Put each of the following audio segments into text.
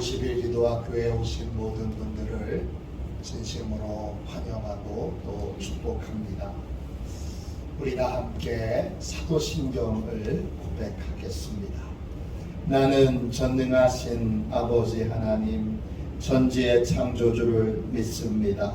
제50일 기도학교에 오신 모든 분들을 진심으로 환영하고 또 축복합니다. 우리 다 함께 사도신경을 고백하겠습니다. 나는 전능하신 아버지 하나님 전지의 창조주를 믿습니다.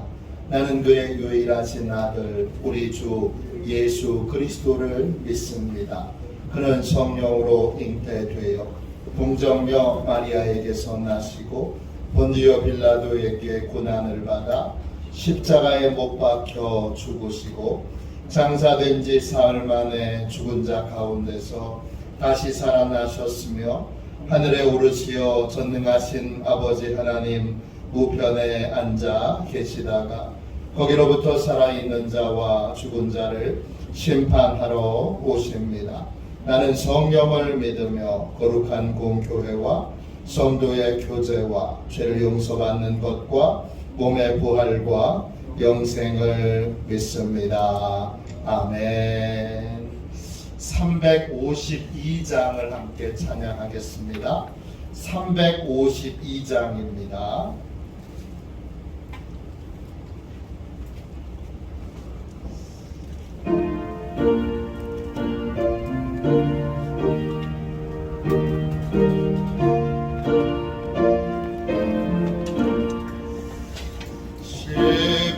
나는 그의 유일하신 아들 우리 주 예수 그리스도를 믿습니다. 그는 성령으로 잉태되어 동정녀 마리아에게서 나시고 본디오 빌라도에게 고난을 받아 십자가에 못 박혀 죽으시고 장사된 지 사흘 만에 죽은 자 가운데서 다시 살아나셨으며 하늘에 오르시어 전능하신 아버지 하나님 우편에 앉아 계시다가 거기로부터 살아있는 자와 죽은 자를 심판하러 오십니다. 나는 성령을 믿으며 거룩한 공교회와 성도의 교제와 죄를 용서받는 것과 몸의 부활과 영생을 믿습니다. 아멘. 352장을 함께 찬양하겠습니다. 352장입니다.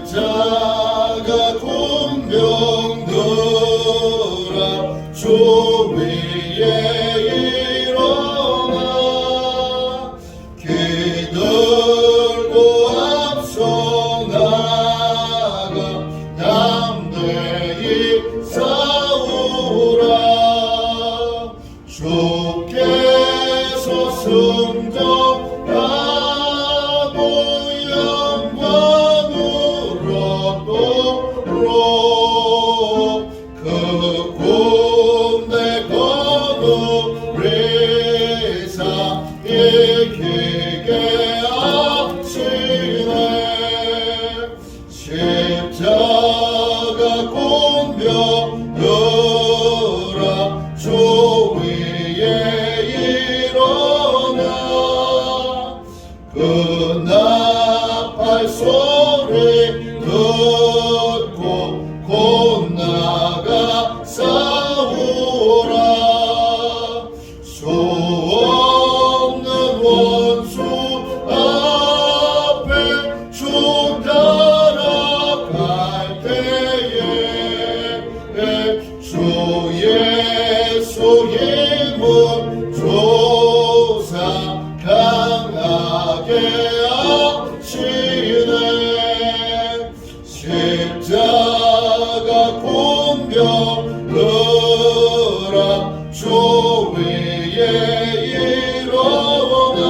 십자가 공병들아 주 위에 일어나 기들고 앞서 나가 담대히 싸우라. 주께서 승정하고 그 군대 거두리사 이기게 하시네. 십자가 공병들아 주 위에 일어나 그 나팔 소리 듣고 곧 나가 싸우라. 수 없는 원수 앞에 쭉 따라갈 때에 주 예수의 문 조사 강하게 하시네. 십자가 공병들아 주 위에 일어나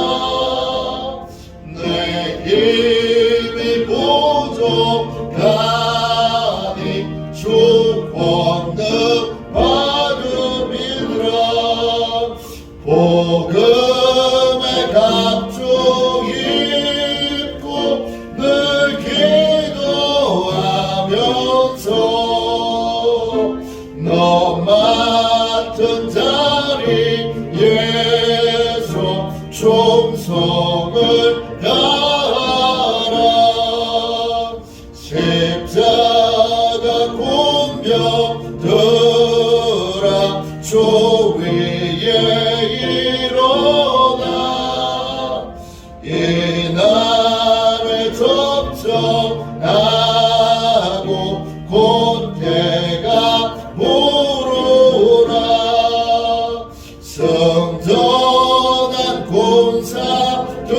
내 힘이 부족하니 주 권능 받음이라. 복음의 갑주 입고 늘 기도하면서 너 맡은 자리에서 충성을 다하라. 십자가 공병들아 주 위에 일어나 이 날에 접정하고 곧 해가 부르라. 성전한 군사들은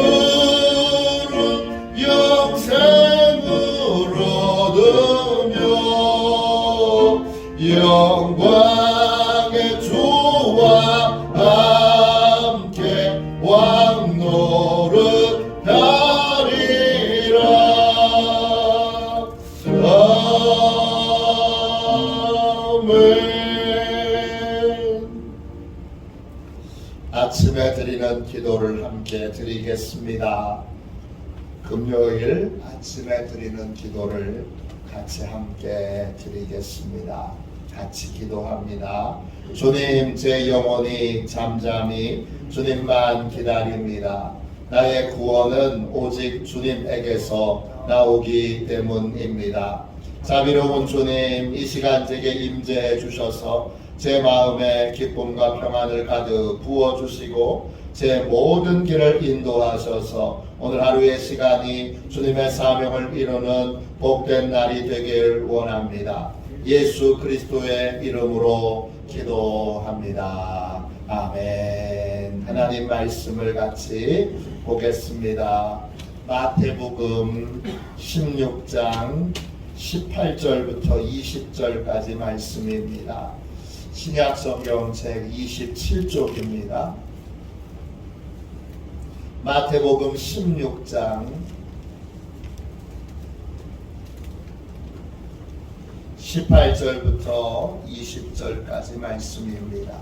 영생을 얻으며 영광의 주와 함께 왕노릇하리라. 아멘. 아침에 드리는 기도를 함께 드리겠습니다. 금요일 아침에 드리는 기도를 같이 함께 드리겠습니다. 같이 기도합니다. 주님, 제 영혼이 잠잠히 주님만 기다립니다. 나의 구원은 오직 주님에게서 나오기 때문입니다. 자비로운 주님, 이 시간 제게 임재해 주셔서 제 마음에 기쁨과 평안을 가득 부어주시고 제 모든 길을 인도하셔서 오늘 하루의 시간이 주님의 사명을 이루는 복된 날이 되길 원합니다. 예수 그리스도의 이름으로 기도합니다. 아멘. 하나님 말씀을 같이 보겠습니다. 마태복음 16장 18절부터 20절까지 말씀입니다. 신약성경 책 27쪽입니다. 마태복음 16장 18절부터 20절까지 말씀입니다.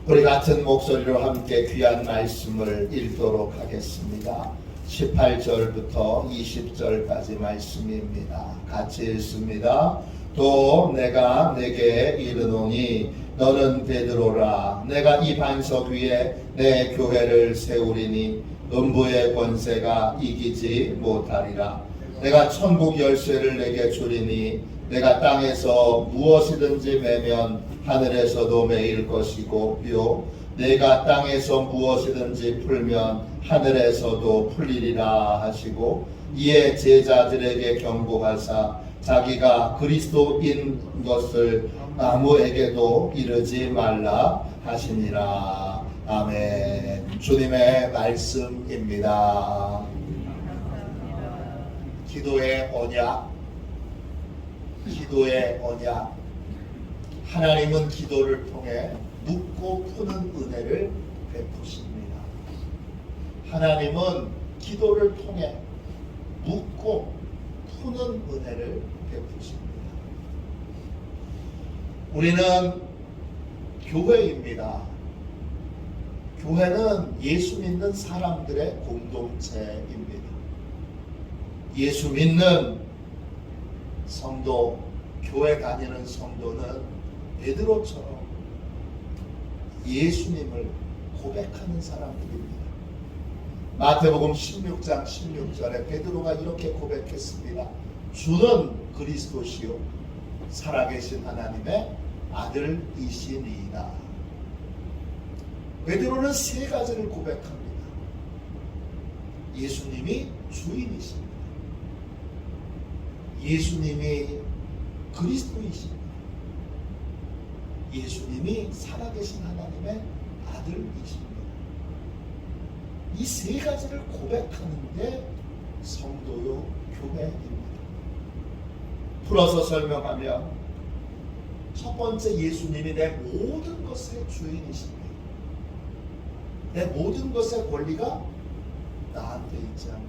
우리 같은 목소리로 함께 귀한 말씀을 읽도록 하겠습니다. 18절부터 20절까지 말씀입니다. 같이 읽습니다. 또 내가 내게 이르노니 너는 베드로라. 내가 이 반석 위에 내 교회를 세우리니 음부의 권세가 이기지 못하리라. 내가 천국 열쇠를 내게 주리니 내가 땅에서 무엇이든지 매면 하늘에서도 매일 것이고 요 내가 땅에서 무엇이든지 풀면 하늘에서도 풀리리라 하시고 이에 제자들에게 경고하사 자기가 그리스도인 것을 아무에게도 이르지 말라 하시니라. 아멘. 주님의 말씀입니다. 기도의 언약, 기도의 언약. 하나님은 기도를 통해 묻고 푸는 은혜를 베푸십니다. 하나님은 기도를 통해 묻고 푸는 은혜를 베푸십니다. 우리는 교회입니다. 교회는 예수 믿는 사람들의 공동체입니다. 예수 믿는 성도, 교회 다니는 성도는 베드로처럼 예수님을 고백하는 사람들입니다. 마태복음 16장 16절에 베드로가 이렇게 고백했습니다. 주는 그리스도시요 살아계신 하나님의 아들이시니이다. 베드로는 세 가지를 고백합니다. 예수님이 주인이십니다. 예수님이 그리스도이십니다. 예수님이 살아계신 하나님의 아들이십니다. 이 세 가지를 고백하는데 성도요 교회입니다. 풀어서 설명하면 첫 번째, 예수님이 내 모든 것의 주인이십니다. 내 모든 것의 권리가 나한테 있지 않고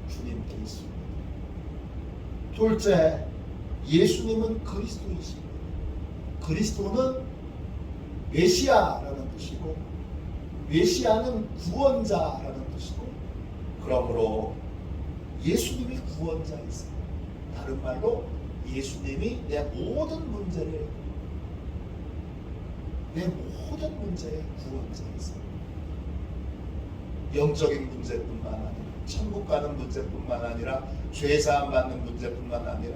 주님께 있습니다. 둘째, 예수님은 그리스도이십니다. 그리스도는 메시아라는 뜻이고 메시아는 구원자라는 뜻이고 그러므로 예수님이 구원자이세요. 다른 말로 예수님이 내 모든 문제의 구원자이세요. 영적인 문제뿐만 아니라 천국 가는 문제뿐만 아니라 죄사함 받는 문제뿐만 아니라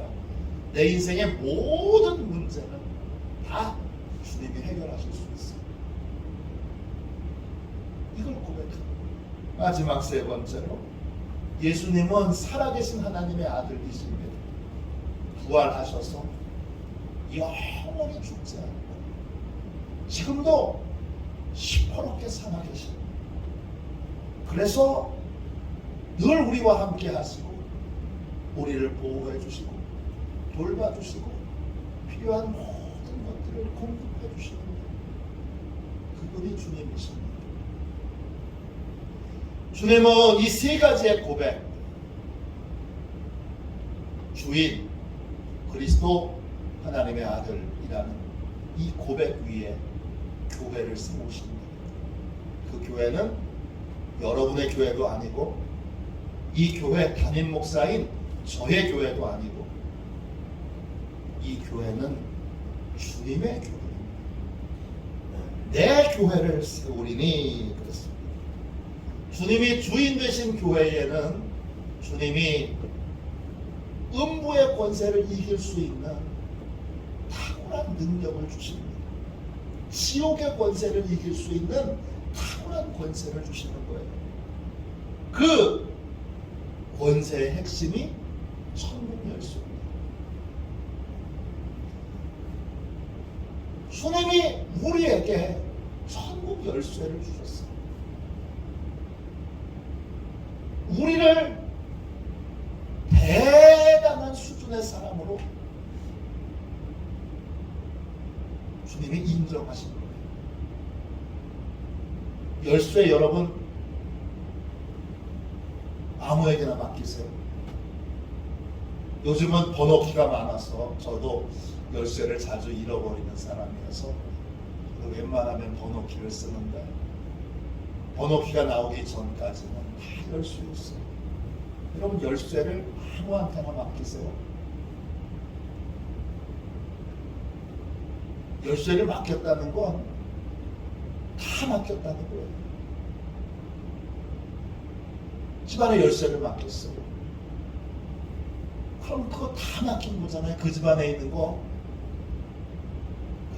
내 인생의 모든 문제는 다 주님이 해결하실 수 있어요. 이걸 고백합니다. 마지막 세 번째로 예수님은 살아계신 하나님의 아들이십니다. 부활하셔서 영원히 죽지 않고 지금도 시퍼렇게 살아계십니다. 그래서 늘 우리와 함께 하시고 우리를 보호해 주시고 돌봐주시고 필요한 모든 것들을 공급해 주시는 그분이 주님이십니다. 주님은 이 세 가지의 고백, 주인, 그리스도, 하나님의 아들이라는 이 고백 위에 교회를 세우십니다. 그 교회는 여러분의 교회도 아니고 이 교회 담임 목사인 저의 교회도 아니고 이 교회는 주님의 교회, 내 교회를 세우리니 그랬습니다. 주님이 주인 되신 교회에는 주님이 음부의 권세를 이길 수 있는 탁월한 능력을 주십니다. 지옥의 권세를 이길 수 있는 탁월한 권세를 주시는 거예요. 그 권세의 핵심이 천국 열쇠입니다. 주님이 우리에게 천국 열쇠를 주셨어요. 우리를 대단한 수준의 사람으로 주님이 인정하신 거예요. 열쇠 여러분 아무에게나 맡기세요. 요즘은 번호키가 많아서 저도 열쇠를 자주 잃어버리는 사람이어서 웬만하면 번호키를 쓰는데 번호키가 나오기 전까지는 다 열 수 있어요. 여러분 열쇠를 아무한테나 맡기세요. 열쇠를 맡겼다는 건 다 맡겼다는 거예요. 집안에 열쇠를 맡겼어요. 그럼 그거 다 맡긴 거잖아요. 그 집안에 있는 거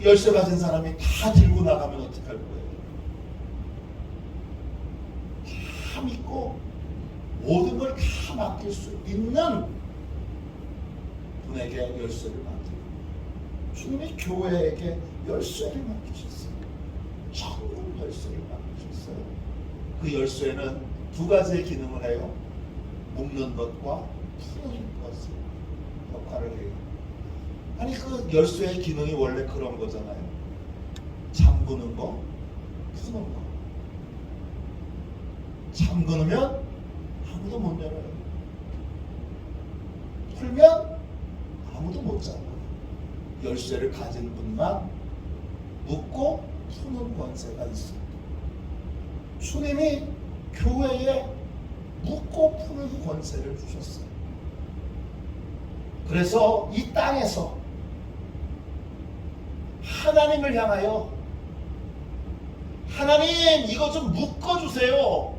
열쇠 가진 사람이 다 들고 나가면 어떡할 거예요? 다 믿고 모든 걸 다 맡길 수 있는 분에게 열쇠를 맡기고 주님이 교회에게 열쇠를 맡기셨어요. 천국 열쇠를 맡기셨어요. 그 열쇠는 두 가지의 기능을 해요. 묶는 것과 푸는 것을 역할을 해요. 아니 그 열쇠의 기능이 원래 그런 거잖아요. 잠그는 거, 푸는 거. 잠그면 아무도 못 열어요. 풀면 아무도 못 잡아요. 열쇠를 가진 분만 묶고 푸는 권세가 있습니다. 주님이 교회에 묶고 푸는 권세를 주셨어요. 그래서 이 땅에서 하나님을 향하여 하나님 이거 좀 묶어주세요.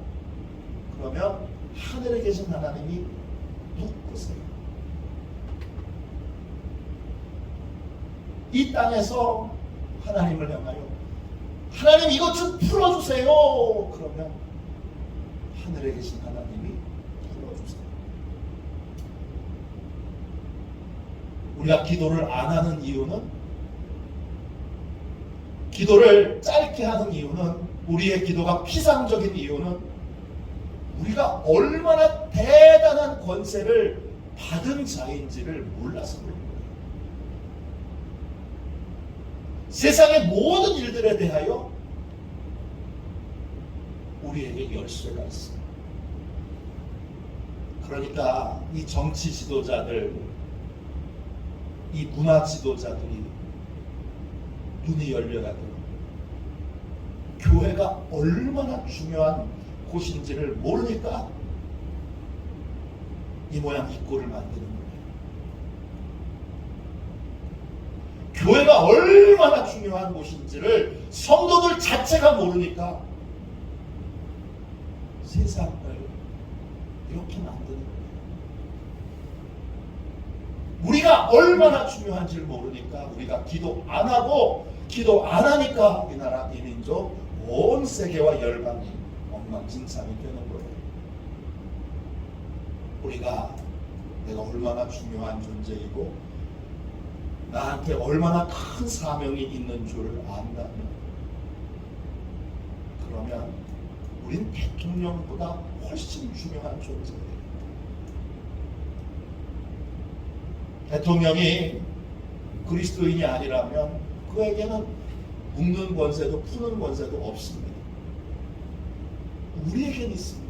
그러면 하늘에 계신 하나님이 묶으세요. 이 땅에서 하나님을 향하여 하나님 이것 좀 풀어주세요. 그러면 하늘에 계신 하나님이 풀어주세요. 우리가 기도를 안 하는 이유는, 기도를 짧게 하는 이유는, 우리의 기도가 피상적인 이유는 우리가 얼마나 대단한 권세를 받은 자인지를 몰라서 그런 거예요. 세상의 모든 일들에 대하여 우리에게 열쇠가 있어요. 그러니까 이 정치 지도자들, 이 문화 지도자들이 눈이 열려야 돼요. 교회가 얼마나 중요한 곳인지를 모르니까 이 모양 이 꼴을 만드는 거예요. 교회가 얼마나 중요한 곳인지를 성도들 자체가 모르니까 세상을 이렇게 만드는 거예요. 우리가 얼마나 중요한지를 모르니까 우리가 기도 안 하고, 기도 안 하니까 이 나라, 이 민족, 온 세계와 열방이 엉망진창이 되는 거예요. 우리가 내가 얼마나 중요한 존재이고 나한테 얼마나 큰 사명이 있는 줄을 안다면, 그러면 우린 대통령보다 훨씬 중요한 존재예요. 대통령이 그리스도인이 아니라면 그에게는 묶는 권세도 푸는 권세도 없습니다. 우리에겐 있습니다.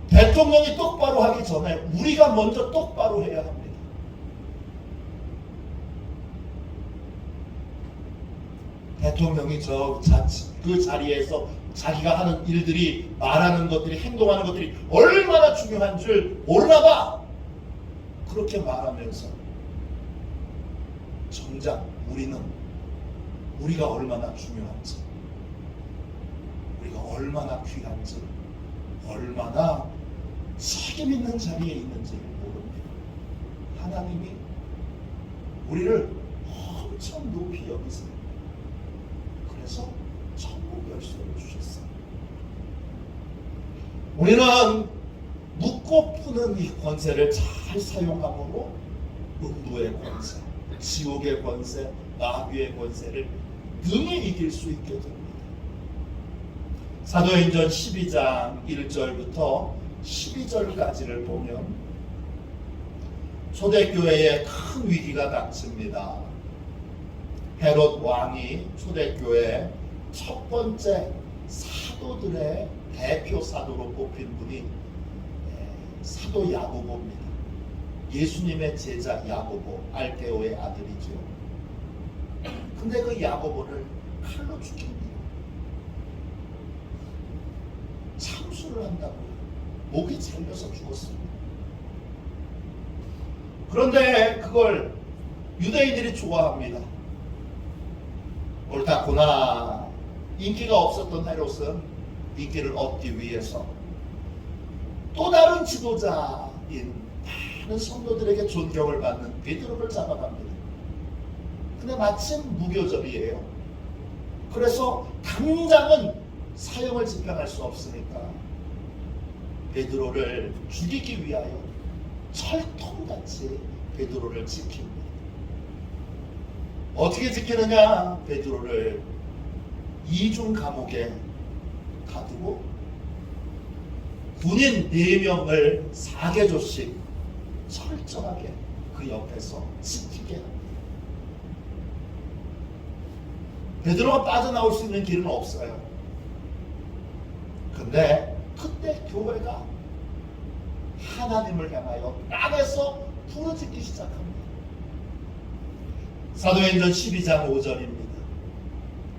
대통령이 똑바로 하기 전에 우리가 먼저 똑바로 해야 합니다. 대통령이 그 자리에서 자기가 하는 일들이, 말하는 것들이, 행동하는 것들이 얼마나 중요한 줄 모르나 봐. 그렇게 말하면서 정작 우리가 얼마나 중요한지, 우리가 얼마나 귀한지, 얼마나 책임 있는 자리에 있는지를 모릅니다. 하나님이 우리를 엄청 높이 여기세요. 그래서 천국 열쇠를 주셨어요. 우리는 묻고 푸는 이 권세를 잘 사용함으로 음부의 권세, 지옥의 권세, 마귀의 권세를 능히 이길 수 있게 됩니다. 사도행전 12장 1절부터 12절까지를 보면 초대교회에 큰 위기가 닥칩니다. 헤롯 왕이 초대교회 첫 번째 사도들의 대표 사도로 뽑힌 분이 사도 야고보입니다. 예수님의 제자 야고보, 알페오의 아들이죠. 근데 그 야고보를 칼로 죽입니다. 참수를 한다고요. 목이 잘려서 죽었습니다. 그런데 그걸 유대인들이 좋아합니다. 옳다구나. 인기가 없었던 헤롯은 인기를 얻기 위해서 또 다른 지도자인 많은 성도들에게 존경을 받는 베드로를 잡아갑니다. 근데 마침 무교절이에요. 그래서 당장은 사형을 집행할 수 없으니까 베드로를 죽이기 위하여 철통같이 베드로를 지킵니다. 어떻게 지키느냐? 베드로를 이중 감옥에 가두고 군인 4명을 사개조씩 철저하게 그 옆에서 지키게 합니다. 베드로가 빠져나올 수 있는 길은 없어요. 근데 그때 교회가 하나님을 향하여 땅에서 부르짖기 시작합니다. 사도행전 12장 5절입니다.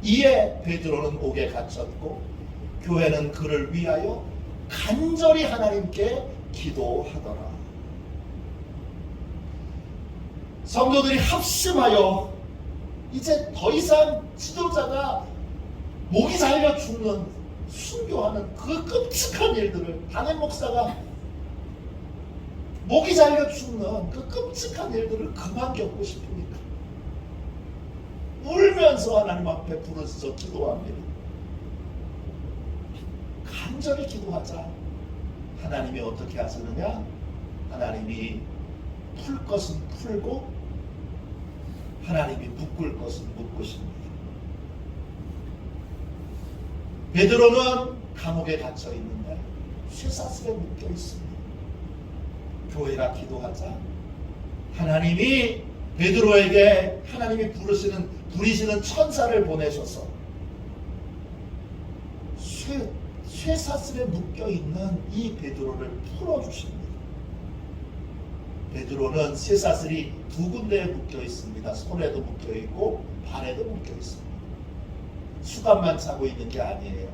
이에 베드로는 옥에 갇혔고 교회는 그를 위하여 간절히 하나님께 기도하더라. 성도들이 합심하여 이제 더 이상 지도자가 목이 잘려 죽는 순교하는 그 끔찍한 일들을, 담임 목사가 목이 잘려 죽는 그 끔찍한 일들을 그만 겪고 싶으니까 울면서 하나님 앞에 부르짖어 기도합니다. 간절히 기도하자. 하나님이 어떻게 하시느냐? 하나님이 풀 것은 풀고 하나님이 묶을 것은 묶으십니다. 베드로는 감옥에 갇혀 있는데 쇠사슬에 묶여 있습니다. 교회가 기도하자. 하나님이 베드로에게 하나님이 부리시는 천사를 보내셔서 쇠사슬에 묶여 있는 이 베드로를 풀어주십니다. 베드로는 쇠사슬이 2군데에 묶여 있습니다. 손에도 묶여 있고 발에도 묶여 있습니다. 수갑만 차고 있는 게 아니에요.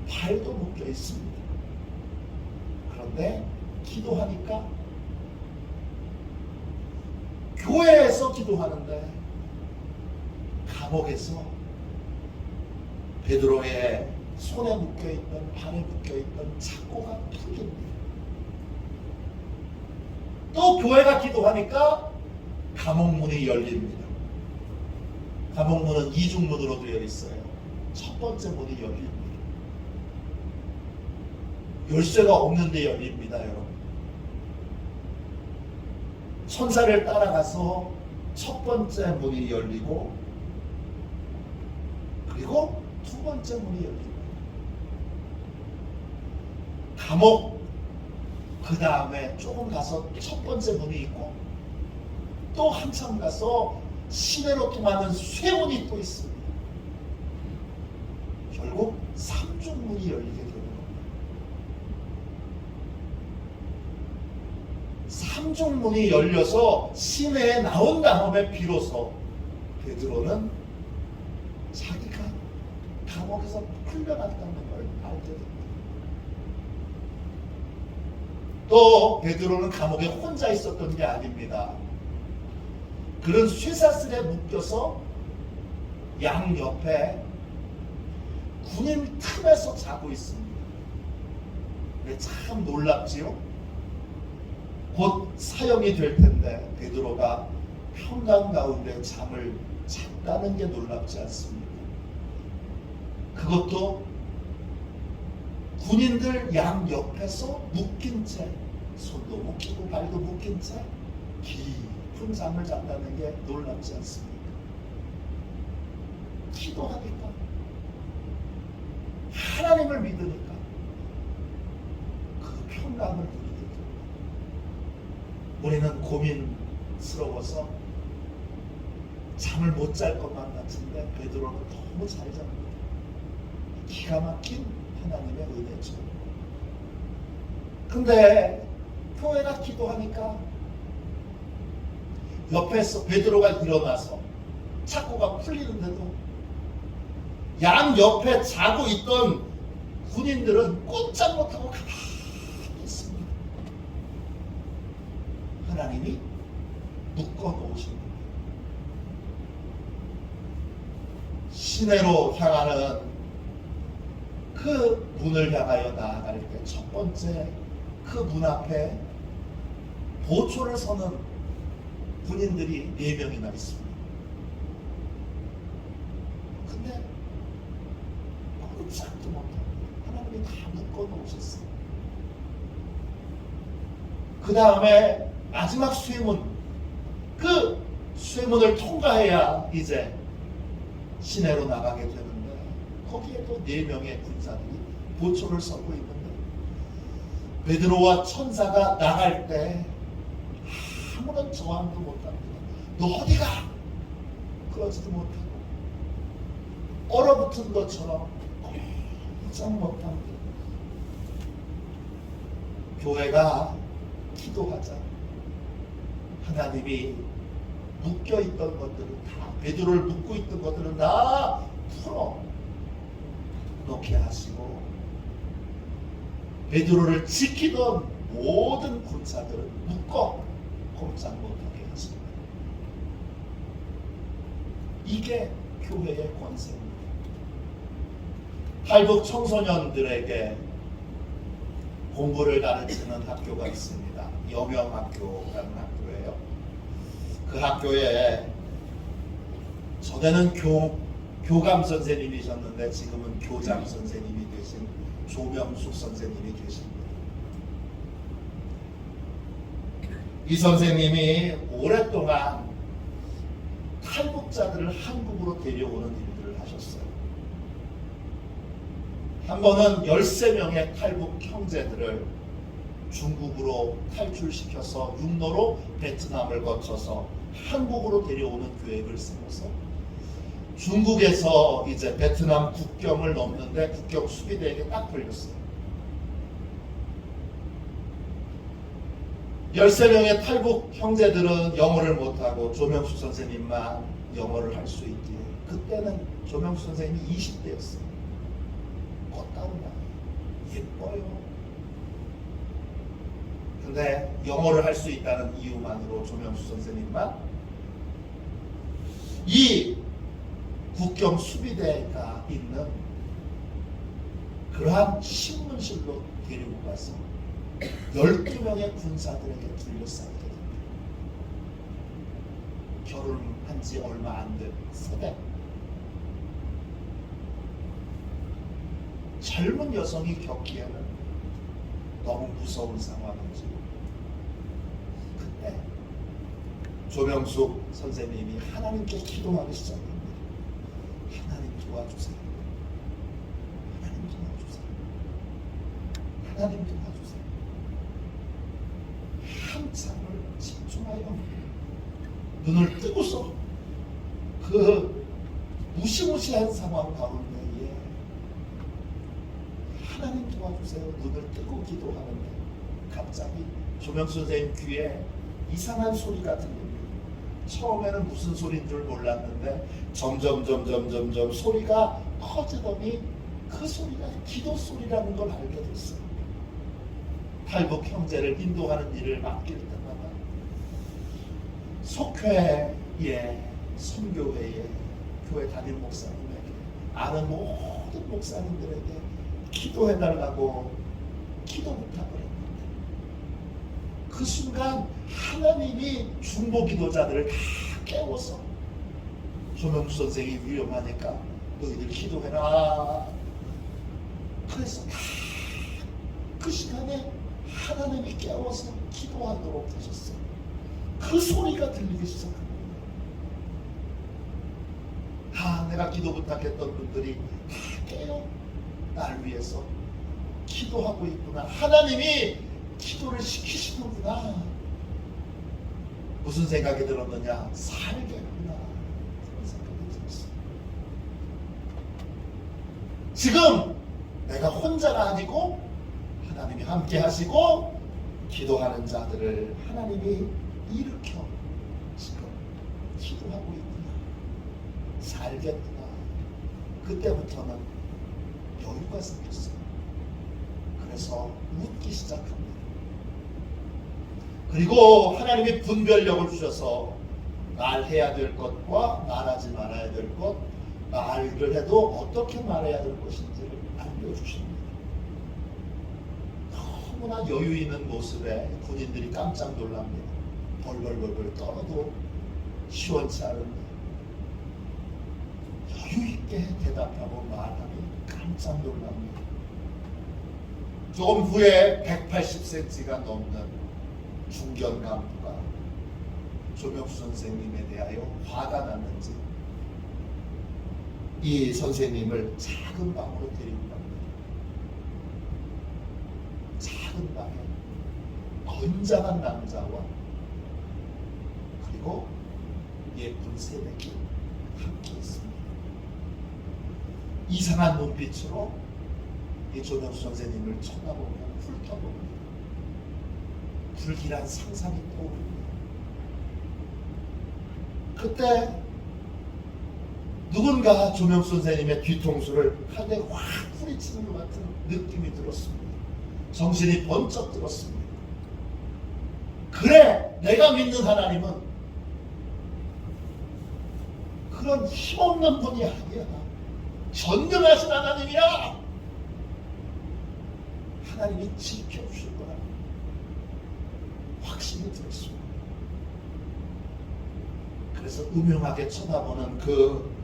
발도 묶여 있습니다. 그런데 기도하니까 교회에서 기도하는데 감옥에서 베드로의 손에 묶여있던 발에 묶여있던 착고가 풀립니다. 또 교회가 기도하니까 감옥문이 열립니다. 감옥문은 이중문으로 되어 있어요. 첫 번째 문이 열립니다. 열쇠가 없는데 열립니다, 여러분. 천사를 따라가서 첫 번째 문이 열리고 그리고 두 번째 문이 열립니다. 감옥 그 다음에 조금 가서 첫 번째 문이 있고 또 한참 가서 시내로 통하는 쇠문이 또 있습니다. 결국 3중문이 열리게 되는 겁니다. 3중문이 열려서 시내에 나온 다음에 비로소 베드로는 자기가 감옥에서 풀려났다는 걸 알게 됩니다. 또 베드로는 감옥에 혼자 있었던 게 아닙니다. 그런 쇠사슬에 묶여서 양 옆에 군인 틈에서 자고 있습니다. 근데 참 놀랍지요? 곧 사형이 될 텐데 베드로가 평강 가운데 잠을 잤다는 게 놀랍지 않습니까? 그것도 군인들 양 옆에서 묶인 채, 손도 묶이고 발도 묶인 채 깊은 잠을 잤다는 게 놀랍지 않습니까? 기도하니까, 하나님을 믿으니까 그 평강을 누리게 됩니다. 우리는 고민스러워서 잠을 못 잘 것만 같은데 베드로는 너무 잘 잡니다. 기가 막힌 하나님의 은혜죠. 근데 교회가 기도하니까 옆에서 베드로가 일어나서 착고가 풀리는데도 양 옆에 자고 있던 군인들은 꼼짝 못하고 가만히 있습니다. 하나님이 묶어 놓으신 겁니다. 시내로 향하는 그 문을 향하여 나아갈 때 첫 번째 그 문 앞에 보초를 서는 군인들이 4명이나 있습니다. 근데 꼼짝도 못합니다. 하나님이 다 묶어 놓으셨어요. 그 다음에 마지막 쇠문, 그 쇠문을 통과해야 이제 시내로 나가게 되는데 거기에 또 4명의 군사들이 보초를 서고 있는데 베드로와 천사가 나갈 때 아무런 저항도 못합니다. 너 어디가? 그러지도 못하고 얼어붙은 것처럼 꼼짝 못합니다. 교회가 기도하자. 하나님이 묶여있던 것들은 다, 베드로를 묶고 있던 것들은 다 풀어 놓게 하시고 베드로를 지키던 모든 군사들은 묶어 꼼짝 못하게 하십니다. 이게 교회의 권세입니다. 탈북 청소년들에게 공부를 가르치는 학교가 있습니다. 여명학교라는 학교예요. 그 학교에 전에는 교감 선생님이셨는데 지금은 교장 선생님이 되신 조명숙 선생님이 계십니다. 이 선생님이 오랫동안 탈북자들을 한국으로 데려오는 일들을 하셨어요. 한 번은 13명의 탈북 형제들을 중국으로 탈출시켜서 육로로 베트남을 거쳐서 한국으로 데려오는 계획을 세워서 중국에서 이제 베트남 국경을 넘는데 국경 수비대에게 딱 걸렸어요. 13명의 탈북 형제들은 영어를 못하고 조명수 선생님만 영어를 할 수 있기에 그때는 조명수 선생님이 20대였어요. 꽃다운다. 예뻐요. 근데 영어를 할 수 있다는 이유만으로 조명수 선생님만 이 국경 수비대가 있는 그러한 신문실로 데리고 가서 12명의 군사들에게 둘러싸게 됩니다. 결혼한 지 얼마 안 된 세대. 젊은 여성이 겪기에는 너무 무서운 상황이지. 그때 조명숙 선생님이 하나님께 기도하기 시작합니다. 하나님 도와주세요. 하나님 도와주세요. 하나님 도와주세요. 한참을 집중하여 눈을 뜨고서 그 무시무시한 상황 가운데에 하나님 도와주세요. 눈을 뜨고 기도하는데 갑자기 조명수 선생님 귀에 이상한 소리가 들립니다. 처음에는 무슨 소리인 줄 몰랐는데 점점 소리가 커지더니 그 소리가 기도 소리라는 걸 알게 됐어요. 탈북 형제를 인도하는 일을 맡길 때마다 속회에 선교회에 교회 담임 목사님에게 아는 모든 목사님들에게 기도해달라고 기도 부탁을 했는데 그 순간 하나님이 중보 기도자들을 다 깨워서 조명수 선생이 위험하니까 너희들 기도해라. 그래서 그 시간에 하나님이 깨워서 기도하도록 하셨어요. 그 소리가 들리기 시작합니다. 내가 기도 부탁했던 분들이 다 깨어 날 위해서 기도하고 있구나. 하나님이 기도를 시키시는구나. 무슨 생각이 들었느냐? 살겠구나. 그런 생각이 들었어요. 지금 내가 혼자가 아니고 하나님이 함께 하시고 기도하는 자들을 하나님이 일으켜 지금 기도하고 있구나. 살겠구나. 그때부터는 여유가 생겼어요. 그래서 웃기 시작합니다. 그리고 하나님이 분별력을 주셔서 말해야 될 것과 말하지 말아야 될 것, 말을 해도 어떻게 말해야 될 것인지를 알려주십니다. 너무나 여유 있는 모습에 군인들이 깜짝 놀랍니다. 벌벌벌벌 떨어도 시원치 않은 여유 있게 대답하고 말하니 깜짝 놀랍니다. 조금 후에 180cm가 넘는 중견 간부가 조명수 선생님에 대하여 화가 났는지 이 선생님을 작은 방으로 데리고 갑니다. 작은 방에 건장한 남자와 그리고 예쁜 새내기 함께 있습니다. 이상한 눈빛으로 이 조명수 선생님을 쳐다보며 훑어봅니다. 불길한 상상이 떠오릅니다. 그때 누군가 조명수 선생님의 뒤통수를 한 대 확 후리치는 것 같은 느낌이 들었습니다. 정신이 번쩍 들었습니다. 그래, 내가 믿는 하나님은 그런 힘없는 분이 아니야. 전능하신 하나님이야. 하나님이 지켜주실 거라 확신이 들었습니다. 그래서 음흉하게 쳐다보는 그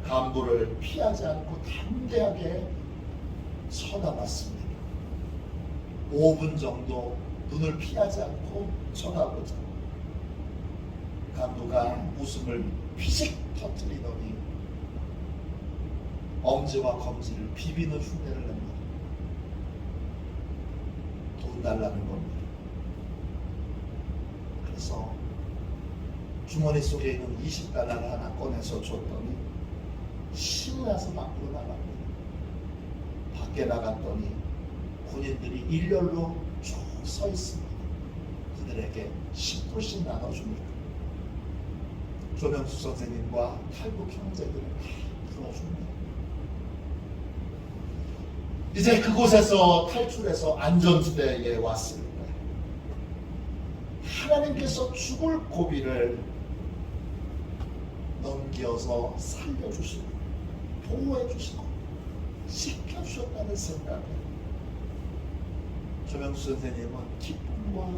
간부를 피하지 않고 담대하게 쳐다봤습니다. 5분 정도 눈을 피하지 않고 쳐다보자 간부가 웃음을 피식 터뜨리더니 엄지와 검지를 비비는 흉내를 냅니다. 돈 달라는 겁니다. 그래서 주머니 속에 있는 20달러를 하나 꺼내서 줬더니 신나서 밖으로 나갑니다. 밖에 나갔더니 군인들이 일렬로 쭉 서 있습니다. 그들에게 10불씩 나눠줍니다. 조명수 선생님과 탈북 형제들을 다 풀어줍니다. 이제 그곳에서 탈출해서 안전지대에 왔을 때 하나님께서 죽을 고비를 넘겨서 살려주시고 보호해주시고 지켜주셨다는 생각에 조명수 선생님은 기쁨과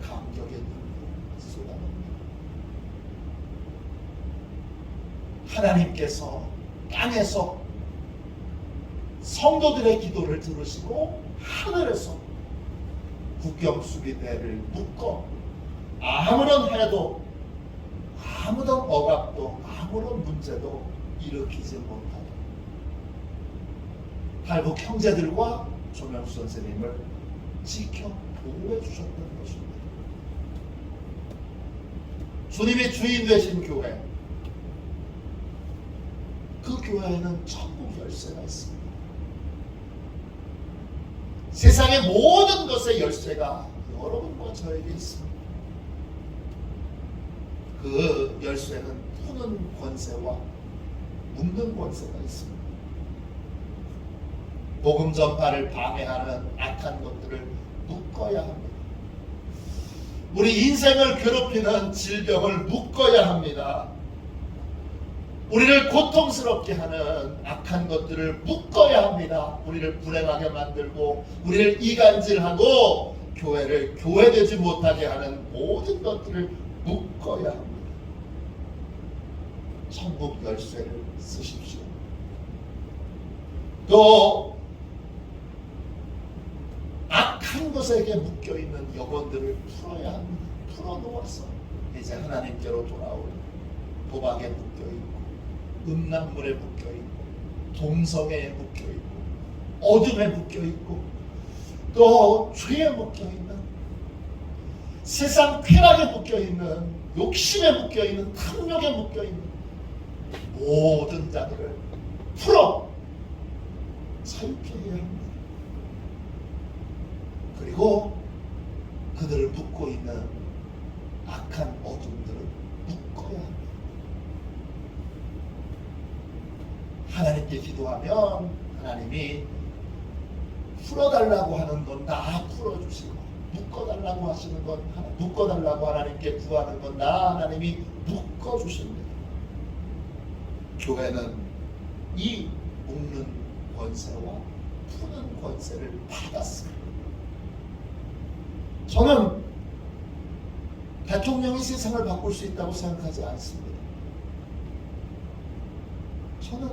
감격의 눈물을 쏟아냅니다. 하나님께서 땅에서 성도들의 기도를 들으시고 하늘에서 국경수비대를 묶어 아무런 해도 아무런 억압도 아무런 문제도 일으키지 못하고 탈북 형제들과 조명수 선생님을 지켜 보호해 주셨다는 것입니다. 주님이 주인 되신 교회, 그 교회에는 천국 열쇠가 있습니다. 세상의 모든 것의 열쇠가 여러분과 저에게 있습니다. 그 열쇠는 푸는 권세와 묶는 권세가 있습니다. 복음 전파를 방해하는 악한 것들을 묶고 묶어야 합니다. 우리 인생을 괴롭히는 질병을 묶어야 합니다. 우리를 고통스럽게 하는 악한 것들을 묶어야 합니다. 우리를 불행하게 만들고 우리를 이간질하고 교회를 교회되지 못하게 하는 모든 것들을 묶어야 합니다. 천국 열쇠를 쓰십시오. 또 악한 것에게 묶여있는 영혼들을 풀어야 합니다. 풀어놓아서 이제 하나님께로 돌아올 도박에 묶여있고 음란물에 묶여있고 동성애에 묶여있고 어둠에 묶여있고 또 죄에 묶여있는 세상 쾌락에 묶여있는 욕심에 묶여있는 탐욕에 묶여있는 모든 자들을 풀어 자유케 해야 합니다. 그리고 그들을 묶고 있는 악한 어둠들을 묶어야 합니다. 하나님께 기도하면 하나님이 풀어달라고 하는 건 다 풀어주시고 묶어달라고 하시는 건 묶어달라고 하나님께 구하는 건 다 하나님이 묶어주십니다. 교회는 이 묶는 권세와 푸는 권세를 받았습니다. 저는 대통령이 세상을 바꿀 수 있다고 생각하지 않습니다. 저는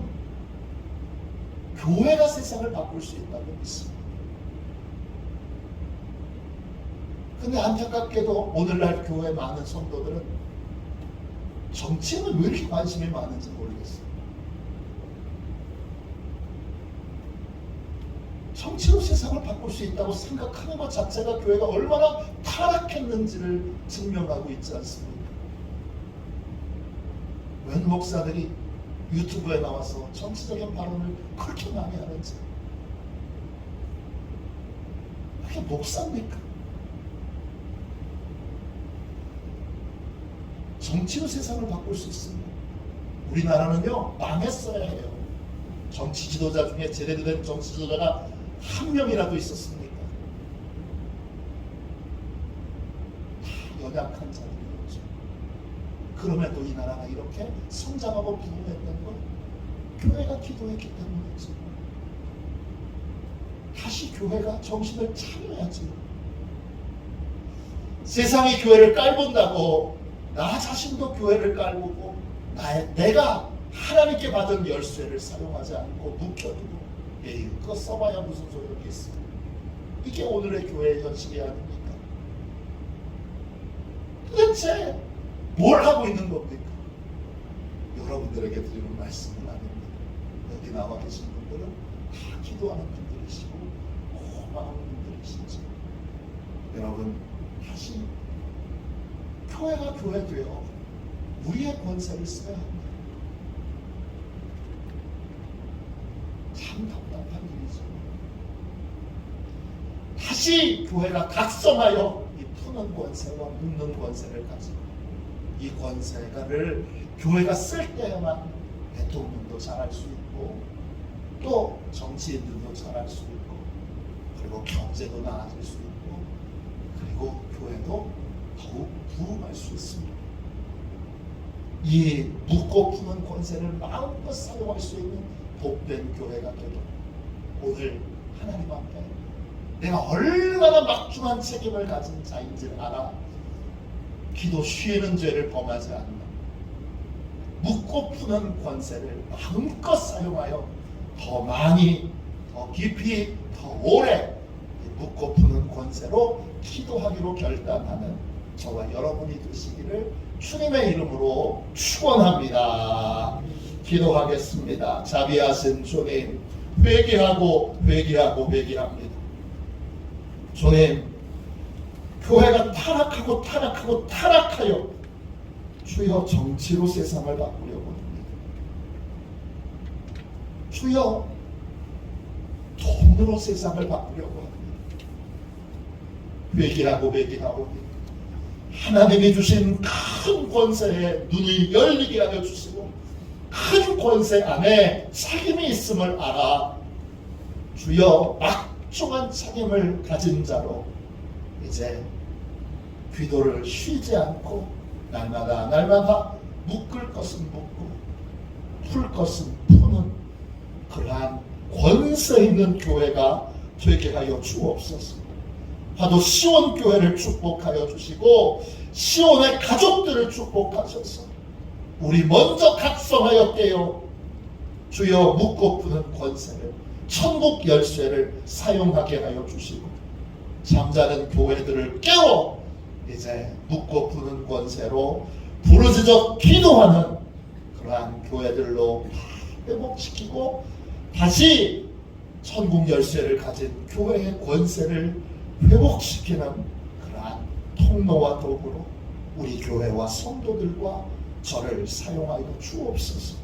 교회가 세상을 바꿀 수 있다고 믿습니다. 근데 안타깝게도 오늘날 교회 많은 성도들은 정치에는 왜 이렇게 관심이 많은지 모르겠어요. 정치로 세상을 바꿀 수 있다고 생각하는 것 자체가 교회가 얼마나 타락했는지를 증명하고 있지 않습니까? 웬 목사들이 유튜브에 나와서 정치적인 발언을 그렇게 많이 하는지. 그게 목사입니까? 정치로 세상을 바꿀 수 있습니다. 우리나라는요 망했어야 해요. 정치 지도자 중에 제대로 된 정치 지도자가 한 명이라도 있었습니까? 다 연약한 자들이었죠. 그럼에도 이 나라가 이렇게 성장하고 부흥했던 건 교회가 기도했기 때문이죠. 다시 교회가 정신을 차려야지. 세상이 교회를 깔본다고 나 자신도 교회를 깔보고 내가 하나님께 받은 열쇠를 사용하지 않고 묵혀두고 그거 써봐야 무슨 소용이 있어. 이게 오늘의 교회의 현실이 아닙니까? 도대체 뭘 하고 있는 겁니까? 여러분들에게 드리는 말씀은 아닙니다. 여기 나와 계신 분들은 다 기도하는 분들이시고 고마운 분들이시죠. 여러분 다시 교회가 교회되어 우리의 권세를 써야 합니다. 참 답답한 일이죠. 다시 교회가 각성하여 이 푸는 권세와 묶는 권세를 가지고 이 권세를 교회가 쓸 때에만 대통령도 잘할 수 있고 또 정치인들도 잘할 수 있고 그리고 경제도 나아질 수 있고 그리고 교회도 더욱 부흥할 수 있습니다. 이 묶고 푸는 권세를 마음껏 사용할 수 있는 복된 교회가 되도록 오늘 하나님 앞에 내가 얼마나 막중한 책임을 가진 자인지를 알아 기도 쉬는 죄를 범하지 않는 묶고 푸는 권세를 마음껏 사용하여 더 많이 더 깊이 더 오래 묶고 푸는 권세로 기도하기로 결단하는 저와 여러분이 되시기를 주님의 이름으로 축원합니다. 기도하겠습니다. 자비하신 주님, 회개하고 회개합니다. 주님, 교회가 타락하여 주여 정치로 세상을 바꾸려고 합니다. 주여 돈으로 세상을 바꾸려고 합니다. 회개하고 하나님이 주신 큰 권세에 눈을 열리게 하여 주시고 큰 권세 안에 책임이 있음을 알아 주여 막중한 책임을 가진 자로 이제 기도를 쉬지 않고 날마다 묶을 것은 묶고 풀 것은 푸는 그러한 권세 있는 교회가 되게 하여 주옵소서. 화도 시온 교회를 축복하여 주시고 시온의 가족들을 축복하셔서 우리 먼저 각성하였대요. 주여 묶고 푸는 권세를 천국 열쇠를 사용하게 하여 주시고 잠자는 교회들을 깨워 이제 묶고 푸는 권세로 부르짖어 기도하는 그러한 교회들로 회복시키고 다시 천국 열쇠를 가진 교회의 권세를 회복시키는 그러한 통로와 도구로 우리 교회와 성도들과 저를 사용하여 주옵소서.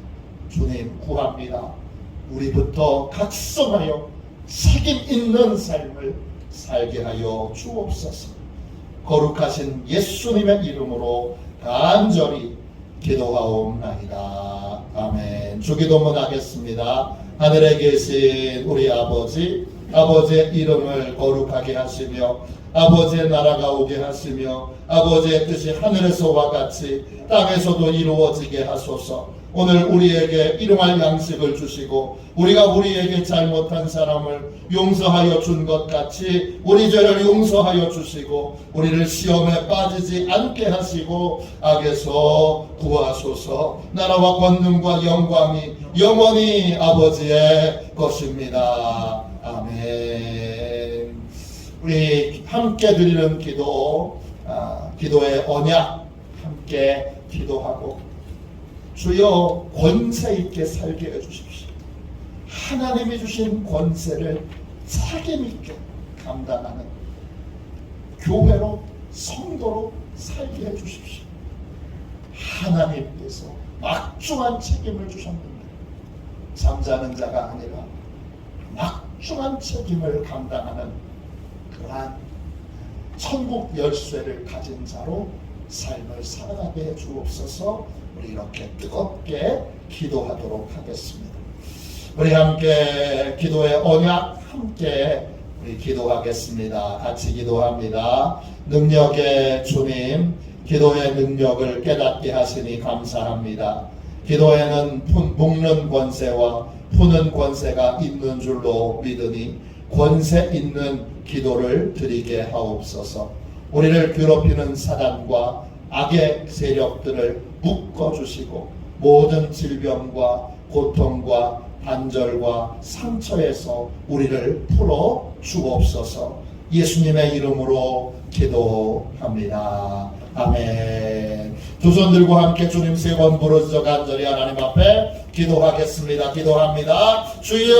주님 구합니다. 우리부터 각성하여 책임 있는 삶을 살게 하여 주옵소서. 거룩하신 예수님의 이름으로 간절히 기도하옵나이다. 아멘. 주기도문 하겠습니다. 하늘에 계신 우리 아버지, 아버지의 이름을 거룩하게 하시며 아버지의 나라가 오게 하시며 아버지의 뜻이 하늘에서와 같이 땅에서도 이루어지게 하소서. 오늘 우리에게 일용할 양식을 주시고 우리가 우리에게 잘못한 사람을 용서하여 준 것 같이 우리 죄를 용서하여 주시고 우리를 시험에 빠지지 않게 하시고 악에서 구하소서. 나라와 권능과 영광이 영원히 아버지의 것입니다. 아멘. 우리 함께 드리는 기도, 기도의 언약 함께 기도하고 주여 권세 있게 살게 해주십시오. 하나님이 주신 권세를 책임 있게 감당하는 교회로 성도로 살게 해주십시오. 하나님께서 막중한 책임을 주셨는데 잠자는 자가 아니라 막중한 책임을 감당하는 그러한 천국 열쇠를 가진 자로 삶을 살아가게 해 주옵소서. 우리 이렇게 뜨겁게 기도하도록 하겠습니다. 우리 함께 기도의 언약 함께 우리 기도하겠습니다. 같이 기도합니다. 능력의 주님, 기도의 능력을 깨닫게 하시니 감사합니다. 기도에는 묶는 권세와 푸는 권세가 있는 줄로 믿으니 권세 있는 기도를 드리게 하옵소서. 우리를 괴롭히는 사단과 악의 세력들을 묶어주시고 모든 질병과 고통과 단절과 상처에서 우리를 풀어 주옵소서. 예수님의 이름으로 기도합니다. 아멘. 두 손 들고 함께 주님 세 번 부르짖어 간절히 하나님 앞에 기도하겠습니다. 기도합니다. 주여